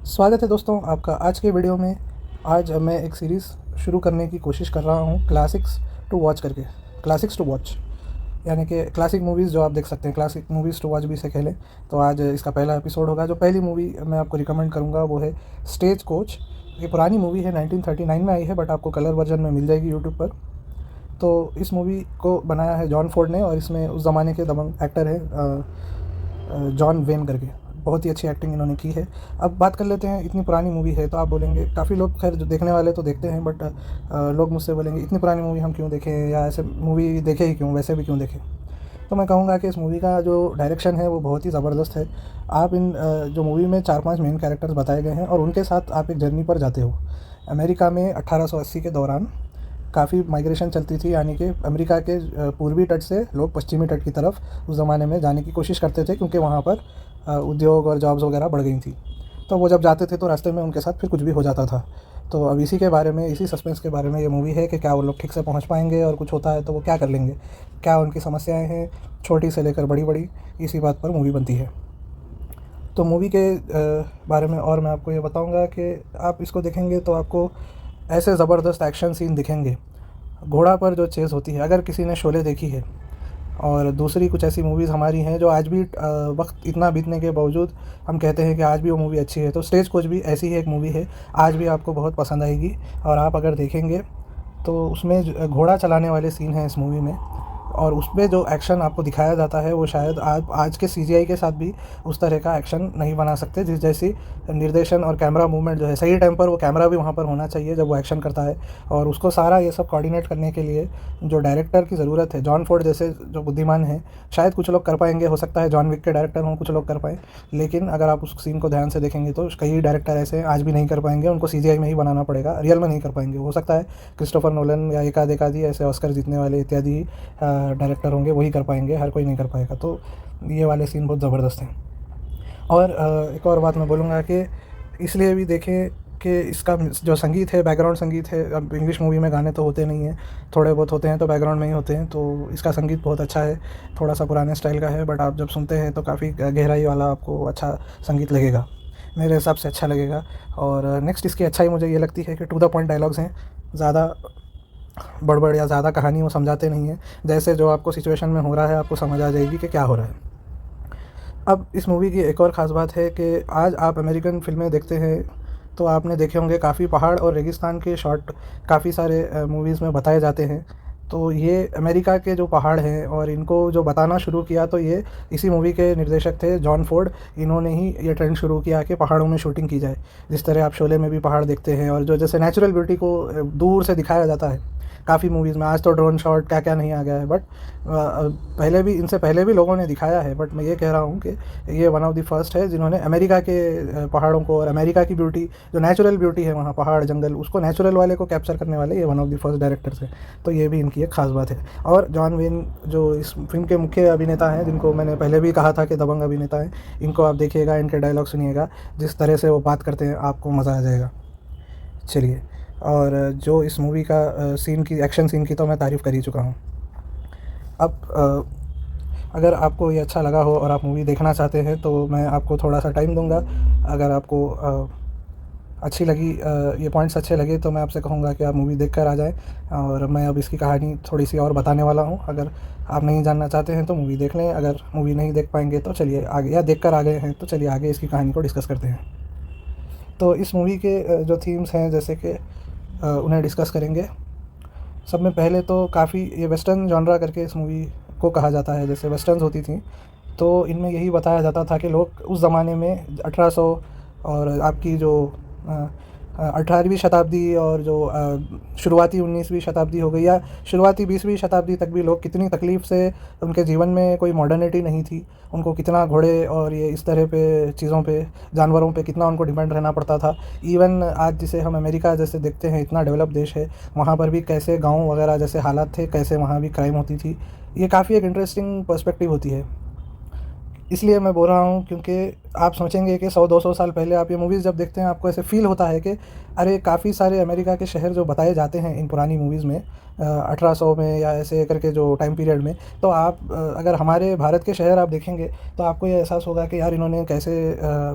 स्वागत है दोस्तों आपका आज के वीडियो में। आज मैं एक सीरीज़ शुरू करने की कोशिश कर रहा हूँ क्लासिक्स टू वॉच करके। क्लासिक्स टू वॉच यानी कि क्लासिक मूवीज़ जो आप देख सकते हैं, क्लासिक मूवीज़ टू वॉच भी इसे खेलें। तो आज इसका पहला एपिसोड होगा। जो पहली मूवी मैं आपको रिकमेंड करूँगा वो है स्टेज कोच। ये पुरानी मूवी है, 1939 में आई है, बट आपको कलर वर्जन में मिल जाएगी यूट्यूब पर। तो इस मूवी को बनाया है जॉन फोर्ड ने, और इसमें उस ज़माने के दबंग एक्टर है जॉन वेन करके। बहुत ही अच्छी एक्टिंग इन्होंने की है। अब बात कर लेते हैं, इतनी पुरानी मूवी है तो आप बोलेंगे, काफ़ी लोग खैर जो देखने वाले तो देखते हैं, बट लोग मुझसे बोलेंगे इतनी पुरानी मूवी हम क्यों देखें, या ऐसे मूवी देखे ही क्यों, वैसे भी क्यों देखें। तो मैं कहूँगा कि इस मूवी का जो डायरेक्शन है वो बहुत ही ज़बरदस्त है। आप जो मूवी में 4-5 मेन कैरेक्टर्स बताए गए हैं और उनके साथ आप एक जर्नी पर जाते हो। अमेरिका में 1880 के दौरान काफ़ी माइग्रेशन चलती थी, यानी कि अमेरिका के पूर्वी तट से लोग पश्चिमी तट की तरफ उस ज़माने में जाने की कोशिश करते थे, क्योंकि वहाँ पर उद्योग और जॉब्स वगैरह बढ़ गई थी। तो वो जब जाते थे तो रास्ते में उनके साथ फिर कुछ भी हो जाता था। तो अब इसी के बारे में, इसी सस्पेंस के बारे में ये मूवी है कि क्या वो लोग ठीक से पहुँच पाएंगे, और कुछ होता है तो वो क्या कर लेंगे, क्या उनकी समस्याएं हैं छोटी से लेकर बड़ी बड़ी, इसी बात पर मूवी बनती है। तो मूवी के बारे में और मैं आपको ये बताऊंगा कि आप इसको देखेंगे तो आपको ऐसे ज़बरदस्त एक्शन सीन दिखेंगे। घोड़ा पर जो चेज़ होती है, अगर किसी ने शोले देखी है, और दूसरी कुछ ऐसी मूवीज़ हमारी हैं जो आज भी वक्त इतना बीतने के बावजूद हम कहते हैं कि आज भी वो मूवी अच्छी है, तो स्टेज कोच भी ऐसी ही एक मूवी है। आज भी आपको बहुत पसंद आएगी, और आप अगर देखेंगे तो उसमें घोड़ा चलाने वाले सीन हैं इस मूवी में, और उसमें जो एक्शन आपको दिखाया जाता है वो शायद आप आज के सीजीआई के साथ भी उस तरह का एक्शन नहीं बना सकते। जिस जैसी निर्देशन और कैमरा मूवमेंट जो है, सही टाइम पर वो कैमरा भी वहाँ पर होना चाहिए जब वो एक्शन करता है, और उसको सारा ये सब कोऑर्डिनेट करने के लिए जो डायरेक्टर की ज़रूरत है, जॉन फोर्ड जैसे जो बुद्धिमान हैं, शायद कुछ लोग कर पाएंगे, हो सकता है जॉन विक के डायरेक्टर हों कुछ लोग कर पाएँ। लेकिन अगर आप उस सीन को ध्यान से देखेंगे तो कई डायरेक्टर ऐसे हैं आज भी नहीं कर पाएंगे, उनको सीजीआई में ही बनाना पड़ेगा, रियल में नहीं कर पाएंगे। हो सकता है क्रिस्टोफर नोलन या एक आधी ऐसे ऑस्कर जीतने वाले इत्यादि डायरेक्टर होंगे, वही कर पाएंगे, हर कोई नहीं कर पाएगा। तो ये वाले सीन बहुत ज़बरदस्त हैं। और एक और बात मैं बोलूँगा कि इसलिए भी देखें कि इसका जो संगीत है, बैकग्राउंड संगीत है, अब इंग्लिश मूवी में गाने तो होते नहीं हैं, थोड़े बहुत होते हैं तो बैकग्राउंड में ही होते हैं, तो इसका संगीत बहुत अच्छा है। थोड़ा सा पुराने स्टाइल का है, बट आप जब सुनते हैं तो काफ़ी गहराई वाला आपको अच्छा संगीत लगेगा, मेरे हिसाब से अच्छा लगेगा। और नेक्स्ट इसकी अच्छाई मुझे ये लगती है कि टू द पॉइंट डायलॉग्स हैं, ज़्यादा बड़बड़ या ज़्यादा कहानी वो समझाते नहीं हैं। जैसे जो आपको सिचुएशन में हो रहा है आपको समझ आ जाएगी कि क्या हो रहा है। अब इस मूवी की एक और ख़ास बात है कि आज आप अमेरिकन फ़िल्में देखते हैं तो आपने देखे होंगे काफ़ी पहाड़ और रेगिस्तान के शॉट काफ़ी सारे मूवीज़ में बताए जाते हैं। तो ये अमेरिका के जो पहाड़ हैं और इनको जो बताना शुरू किया तो ये इसी मूवी के निर्देशक थे जॉन फोर्ड। इन्होंने ही ये ट्रेंड शुरू किया कि पहाड़ों में शूटिंग की जाए। जिस तरह आप शोले में भी पहाड़ देखते हैं, और जो जैसे नेचुरल ब्यूटी को दूर से दिखाया जाता है काफ़ी मूवीज़ में। आज तो ड्रोन शॉट क्या क्या नहीं आ गया है, बट पहले भी, इनसे पहले भी लोगों ने दिखाया है, बट मैं ये कह रहा हूँ कि ये वन ऑफ द फर्स्ट है जिन्होंने अमेरिका के पहाड़ों को और अमेरिका की ब्यूटी, जो नेचुरल ब्यूटी है वहाँ पहाड़ जंगल, उसको नेचुरल वाले को कैप्चर करने वाले ये one of the first directors हैं। तो ये भी इनकी एक ख़ास बात है। और जॉन वेन जो इस फिल्म के मुख्य अभिनेता हैं, जिनको मैंने पहले भी कहा था कि दबंग अभिनेता हैं, इनको आप देखिएगा, इनके डायलॉग सुनिएगा, जिस तरह से वो बात करते हैं आपको मज़ा आ जाएगा। चलिए, और जो इस मूवी का सीन की, एक्शन सीन की तो मैं तारीफ़ कर ही चुका हूँ। अब अगर आपको ये अच्छा लगा हो और आप मूवी देखना चाहते हैं तो मैं आपको थोड़ा सा टाइम दूंगा। अगर आपको अच्छी लगी, ये पॉइंट्स अच्छे लगे, तो मैं आपसे कहूँगा कि आप मूवी देख कर आ जाएँ। और मैं अब इसकी कहानी थोड़ी सी और बताने वाला हूँ। अगर आप नहीं जानना चाहते हैं तो मूवी देख लें, अगर मूवी नहीं देख पाएंगे तो चलिए आगे, या देख कर आ गए हैं तो चलिए आगे इसकी कहानी को डिस्कस करते हैं। तो इस मूवी के जो थीम्स हैं, जैसे कि उन्हें डिस्कस करेंगे। सब में पहले तो काफ़ी ये वेस्टर्न जॉनरा करके इस मूवी को कहा जाता है। जैसे वेस्टर्न्स होती थी तो इनमें यही बताया जाता था कि लोग उस ज़माने में 1800 और आपकी जो 18वीं शताब्दी और जो शुरुआती 19वीं शताब्दी हो गई, या शुरुआती 20वीं शताब्दी तक भी लोग कितनी तकलीफ़ से, उनके जीवन में कोई मॉडर्निटी नहीं थी, उनको कितना घोड़े और ये इस तरह पे चीज़ों पे, जानवरों पे कितना उनको डिपेंड रहना पड़ता था। इवन आज जिसे हम अमेरिका जैसे देखते हैं, इतना डेवलप देश है, वहाँ पर भी कैसे गाँव वगैरह जैसे हालात थे, कैसे वहाँ भी क्राइम होती थी। ये काफ़ी एक इंटरेस्टिंग पर्सपेक्टिव होती है। इसलिए मैं बोल रहा हूँ क्योंकि आप सोचेंगे कि 100-200 साल पहले आप ये मूवीज़ जब देखते हैं आपको ऐसे फ़ील होता है कि अरे काफ़ी सारे अमेरिका के शहर जो बताए जाते हैं इन पुरानी मूवीज़ में 1800 में या ऐसे करके जो टाइम पीरियड में, तो आप अगर हमारे भारत के शहर आप देखेंगे तो आपको ये एहसास होगा कि यार इन्होंने कैसे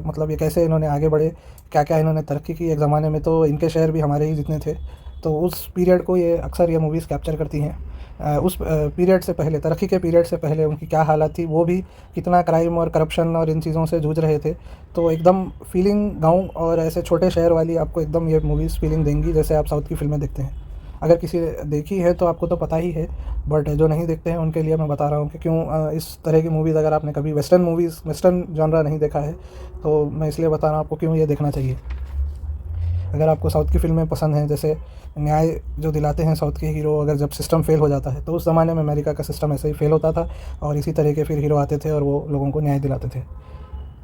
मतलब ये कैसे इन्होंने आगे बढ़े, क्या-क्या इन्होंने तरक्की की। एक ज़माने में तो इनके शहर भी हमारे ही जितने थे। तो उस पीरियड को ये अक्सर ये मूवीज़ कैप्चर करती हैं। उस पीरियड से पहले, तरक्की के पीरियड से पहले उनकी क्या हालत थी, वो भी कितना क्राइम और करप्शन और इन चीज़ों से जूझ रहे थे। तो एकदम फीलिंग गाँव और ऐसे छोटे शहर वाली आपको एकदम ये मूवीज़ फीलिंग देंगी जैसे आप साउथ की फ़िल्में देखते हैं। अगर किसी ने देखी है तो आपको तो पता ही है, बट जो नहीं देखते हैं उनके लिए मैं बता रहा हूँ कि क्यों इस तरह की मूवीज़, अगर आपने कभी वेस्टर्न जॉनरा नहीं देखा है, तो मैं इसलिए बता रहा हूँ आपको क्यों ये देखना चाहिए। अगर आपको साउथ की फ़िल्में पसंद हैं, जैसे न्याय जो दिलाते हैं साउथ के हीरो, अगर जब सिस्टम फ़ेल हो जाता है, तो उस ज़माने में अमेरिका का सिस्टम ऐसे ही फ़ेल होता था और इसी तरह के फिर हीरो आते थे और वो लोगों को न्याय दिलाते थे।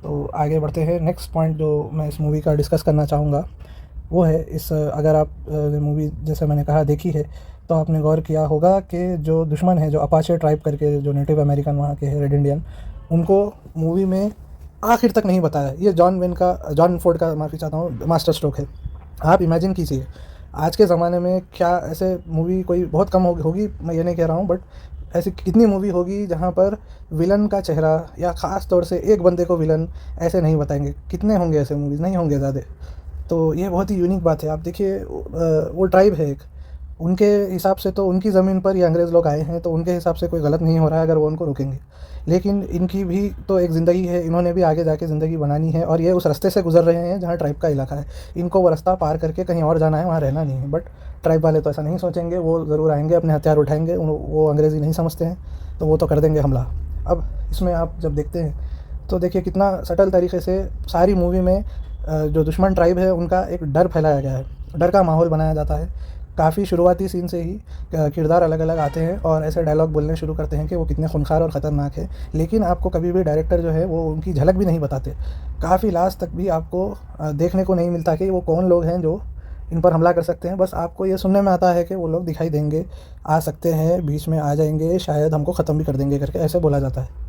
तो आगे बढ़ते हैं, नेक्स्ट पॉइंट जो मैं इस मूवी का डिस्कस करना चाहूँगा वो है इस अगर आप मूवी जैसे मैंने कहा देखी है, तो आपने गौर किया होगा कि जो दुश्मन है, जो अपाचे ट्राइब करके जो नेटिव अमेरिकन वहाँ के हैं, रेड इंडियन, उनको मूवी में आखिर तक नहीं बताया। ये जॉन फोर्ड का, माफ़ी चाहता हूँ, मास्टर स्ट्रोक है। आप इमेजिन कीजिए आज के ज़माने में क्या ऐसे मूवी कोई बहुत कम होगी, मैं ये नहीं कह रहा हूँ, बट ऐसी कितनी मूवी होगी जहाँ पर विलन का चेहरा या ख़ास तौर से एक बंदे को विलन ऐसे नहीं बताएंगे। कितने होंगे ऐसे मूवीज़, नहीं होंगे ज़्यादा। तो ये बहुत ही यूनिक बात है। आप देखिए वो ट्राइब है एक, उनके हिसाब से तो उनकी ज़मीन पर ये अंग्रेज़ लोग आए हैं, तो उनके हिसाब से कोई गलत नहीं हो रहा है अगर वो उनको रोकेंगे। लेकिन इनकी भी तो एक ज़िंदगी है, इन्होंने भी आगे जाके ज़िंदगी बनानी है और ये उस रास्ते से गुज़र रहे हैं जहाँ ट्राइब का इलाका है। इनको वो रास्ता पार करके कहीं और जाना है, वहाँ रहना नहीं है। बट ट्राइब वाले तो ऐसा नहीं सोचेंगे, वो ज़रूर आएँगे, अपने हथियार उठाएँगे। वो अंग्रेज़ी नहीं समझते हैं, तो वो तो कर देंगे हमला। अब इसमें आप जब देखते हैं तो देखिए कितना सटल तरीके से सारी मूवी में जो दुश्मन ट्राइब है उनका एक डर फैलाया गया है, डर का माहौल बनाया जाता है। काफ़ी शुरुआती सीन से ही किरदार अलग-अलग आते हैं और ऐसे डायलॉग बोलने शुरू करते हैं कि वो कितने खूंखार और ख़तरनाक है। लेकिन आपको कभी भी डायरेक्टर जो है वो उनकी झलक भी नहीं बताते। काफ़ी लास्ट तक भी आपको देखने को नहीं मिलता कि वो कौन लोग हैं जो इन पर हमला कर सकते हैं। बस आपको ये सुनने में आता है कि वो लोग दिखाई देंगे, आ सकते हैं, बीच में आ जाएँगे, शायद हमको ख़त्म भी कर देंगे करके ऐसे बोला जाता है।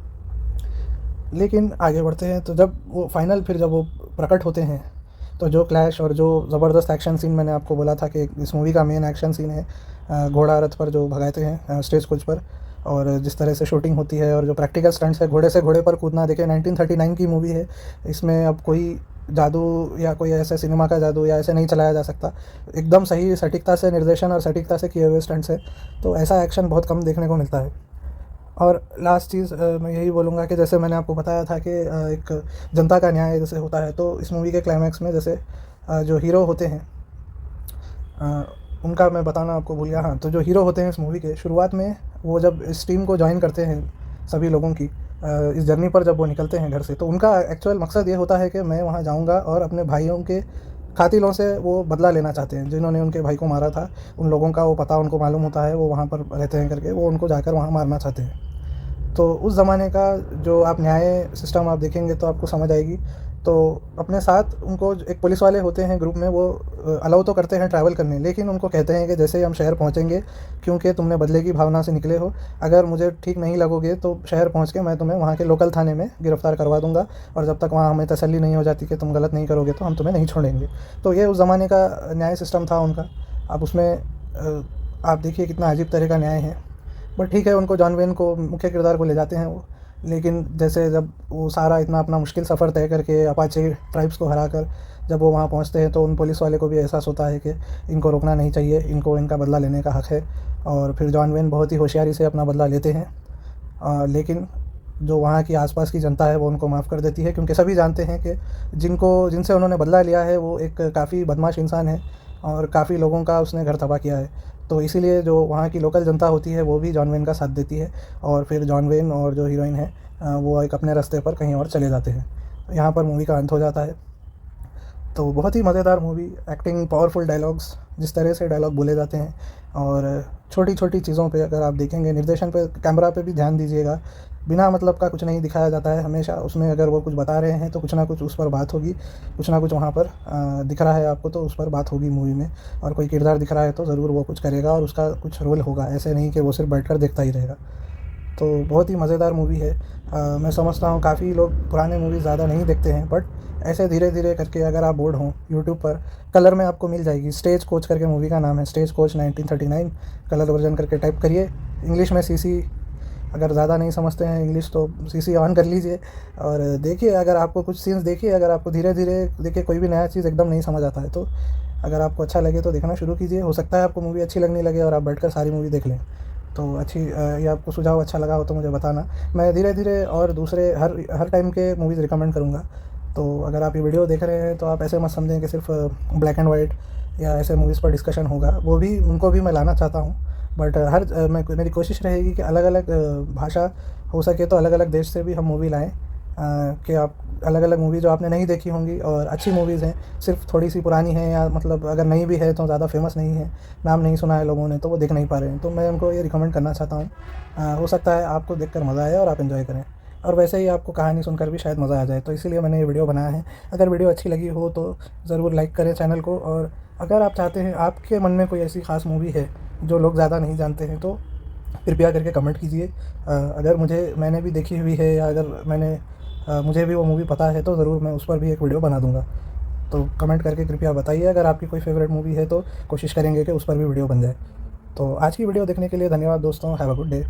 लेकिन आगे बढ़ते हैं तो जब वो फाइनल फिर जब वो प्रकट होते हैं, तो जो क्लैश और जो ज़बरदस्त एक्शन सीन मैंने आपको बोला था कि इस मूवी का मेन एक्शन सीन है घोड़ा रथ पर जो भगाते हैं स्टेज कुछ पर, और जिस तरह से शूटिंग होती है और जो प्रैक्टिकल स्टंट्स है, घोड़े से घोड़े पर कूदना। देखिए 1939 की मूवी है, इसमें अब कोई जादू या कोई ऐसे सिनेमा का जादू या ऐसे नहीं चलाया जा सकता। एकदम सही सटीकता से निर्देशन और सटीकता से किए हुए स्टंट्स है, तो ऐसा एक्शन बहुत कम देखने को मिलता है। और लास्ट चीज़ मैं यही बोलूँगा कि जैसे मैंने आपको बताया था कि एक जनता का न्याय जैसे होता है, तो इस मूवी के क्लाइमैक्स में जैसे जो हीरो होते हैं अ, उनका मैं बताना आपको भूल गया। हाँ, तो जो हीरो होते हैं इस मूवी के शुरुआत में, वो जब इस टीम को जॉइन करते हैं सभी लोगों की इस जर्नी पर जब वो निकलते हैं घर से, तो उनका एक्चुअल मकसद ये होता है कि मैं वहाँ जाऊँगा और अपने भाइयों के कातिलों से वो बदला लेना चाहते हैं, जिन्होंने उनके भाई को मारा था। उन लोगों का वो पता उनको मालूम होता है, वो वहाँ पर रहते हैं करके, वो उनको जाकर वहाँ मारना चाहते हैं। तो उस ज़माने का जो आप न्याय सिस्टम आप देखेंगे तो आपको समझ आएगी। तो अपने साथ उनको एक पुलिस वाले होते हैं ग्रुप में, वो अलाउ तो करते हैं ट्रैवल करने, लेकिन उनको कहते हैं कि जैसे ही हम शहर पहुँचेंगे, क्योंकि तुमने बदले की भावना से निकले हो, अगर मुझे ठीक नहीं लगोगे तो शहर पहुँच के मैं तुम्हें वहाँ के लोकल थाने में गिरफ़्तार करवा दूँगा, और जब तक वहाँ हमें तसल्ली नहीं हो जाती कि तुम गलत नहीं करोगे तो हम तुम्हें नहीं छोड़ेंगे। तो ये उस ज़माने का न्याय सिस्टम था उनका। आप उसमें आप देखिए कितना अजीब तरह का न्याय है। बट ठीक है, उनको जॉन वेन को मुख्य किरदार को ले जाते हैं वो। लेकिन जैसे जब वो सारा इतना अपना मुश्किल सफ़र तय करके अपाचे ट्राइब्स को हराकर जब वो वहाँ पहुँचते हैं, तो उन पुलिस वाले को भी एहसास होता है कि इनको रोकना नहीं चाहिए, इनको इनका बदला लेने का हक़ है। और फिर जॉन वेन बहुत ही होशियारी से अपना बदला लेते हैं। लेकिन जो वहाँ की आसपास की जनता है वो उनको माफ़ कर देती है, क्योंकि सभी जानते हैं कि जिनसे उन्होंने बदला लिया है वो एक काफ़ी बदमाश इंसान है और काफ़ी लोगों का उसने घर तबाह किया है। तो इसीलिए जो वहाँ की लोकल जनता होती है वो भी जॉन वेन का साथ देती है, और फिर जॉन वेन और जो हीरोइन है वो एक अपने रास्ते पर कहीं और चले जाते हैं। तो यहाँ पर मूवी का अंत हो जाता है। तो बहुत ही मज़ेदार मूवी, एक्टिंग, पावरफुल डायलॉग्स, जिस तरह से डायलॉग बोले जाते हैं, और छोटी-छोटी चीज़ों पे अगर आप देखेंगे, निर्देशन पे, कैमरा पे भी ध्यान दीजिएगा। बिना मतलब का कुछ नहीं दिखाया जाता है हमेशा उसमें। अगर वो कुछ बता रहे हैं तो कुछ ना कुछ उस पर बात होगी, कुछ ना कुछ वहाँ पर दिख रहा है आपको तो उस पर बात होगी मूवी में। और कोई किरदार दिख रहा है तो ज़रूर वो कुछ करेगा और उसका कुछ रोल होगा, ऐसे नहीं कि वो सिर्फ़ बैठकर देखता ही रहेगा। तो बहुत ही मज़ेदार मूवी है। मैं समझता हूँ काफ़ी लोग पुराने मूवी ज़्यादा नहीं देखते हैं, बट ऐसे धीरे धीरे करके अगर आप बोर्ड हों, यूट्यूब पर कलर में आपको मिल जाएगी। स्टेज कोच करके मूवी का नाम है, स्टेज कोच 1939 कलर वर्जन करके टाइप करिए। इंग्लिश में सीसी, अगर ज़्यादा नहीं समझते हैं इंग्लिश तो सीसी ऑन कर लीजिए और देखिए। अगर आपको कुछ सीन्स देखिए, अगर आपको धीरे धीरे देखिए कोई भी नया चीज़ एकदम नहीं समझ आता है तो अगर आपको अच्छा लगे तो देखना शुरू कीजिए। हो सकता है आपको मूवी अच्छी लगने लगे और आप बैठकर सारी मूवी देख लें। तो ये आपको सुझाव अच्छा लगा हो तो मुझे बताना। मैं धीरे धीरे और दूसरे हर हर टाइम के मूवीज़ रिकमेंड करूँगा। तो अगर आप ये वीडियो देख रहे हैं तो आप ऐसे मत समझें कि सिर्फ ब्लैक एंड वाइट या ऐसे मूवीज़ पर डिस्कशन होगा, वो भी उनको भी मैं लाना चाहता हूँ। बट मेरी कोशिश रहेगी कि अलग अलग भाषा, हो सके तो अलग अलग देश से भी हम मूवी लाएँ, कि आप अलग अलग मूवी जो आपने नहीं देखी होंगी और अच्छी मूवीज़ हैं, सिर्फ थोड़ी सी पुरानी है या मतलब अगर नहीं भी है तो ज़्यादा फेमस नहीं है, नाम नहीं सुना है लोगों ने तो वो देख नहीं पा रहे हैं, तो मैं उनको ये रिकमेंड करना चाहता हूँ। हो सकता है आपको देखकर मज़ा आए और आप एंजॉय करें, और वैसे ही आपको कहानी सुनकर भी शायद मज़ा आ जाए, तो इसीलिए मैंने ये वीडियो बनाया है। अगर वीडियो अच्छी लगी हो तो ज़रूर लाइक करें चैनल को, और अगर आप चाहते हैं, आपके मन में कोई ऐसी ख़ास मूवी है जो लोग ज़्यादा नहीं जानते हैं, तो कृपया करके कमेंट कीजिए। अगर मैंने भी देखी हुई है या अगर मुझे भी वो मूवी पता है तो ज़रूर मैं उस पर भी एक वीडियो बना दूँगा। तो कमेंट करके कृपया बताइए, अगर आपकी कोई फ़ेवरेट मूवी है तो कोशिश करेंगे कि उस पर भी वीडियो बन जाए। तो आज की वीडियो देखने के लिए धन्यवाद दोस्तों। Have a good day.